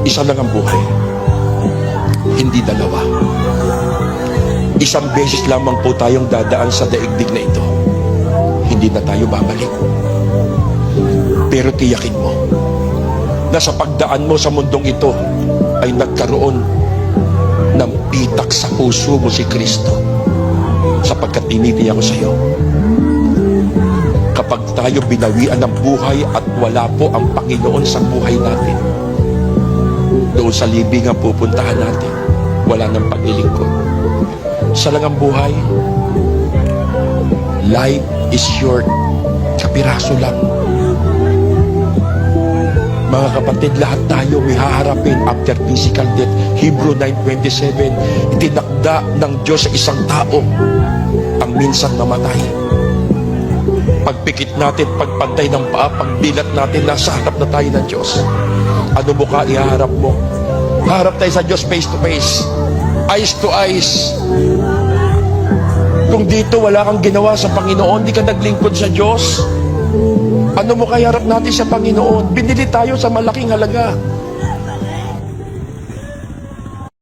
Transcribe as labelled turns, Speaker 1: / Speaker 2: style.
Speaker 1: Isa lang ang buhay, hindi dalawa. Isang beses lamang po tayong dadaan sa daigdig na ito. Hindi na tayo babalik. Pero tiyakin mo na sa pagdaan mo sa mundong ito ay nagkaroon ng pitak sa puso mo si Kristo, sapagkat tinitiyak ko sa iyo, kapag tayo binawian ng buhay at wala po ang Panginoon sa buhay natin, doon sa libingan pupuntahan natin, wala nang paglilingkod. Sa lang ang buhay, life is short, kapiraso lang. Mga kapatid, lahat tayo may haharapin after physical death. Hebrew 9:27, itinakda ng Diyos sa isang tao ang minsang namatay. Pagpikit natin, pagpantay ng paa, pagdilat natin, nasa harap na tayo ng Diyos. Ano mukha ihaharap mo? Harap tayo sa Diyos face to face, eyes to eyes. Kung dito wala kang ginawa sa Panginoon, di ka naglingkod sa Diyos, ano mo kaya harap natin sa Panginoon? Binili tayo sa malaking halaga.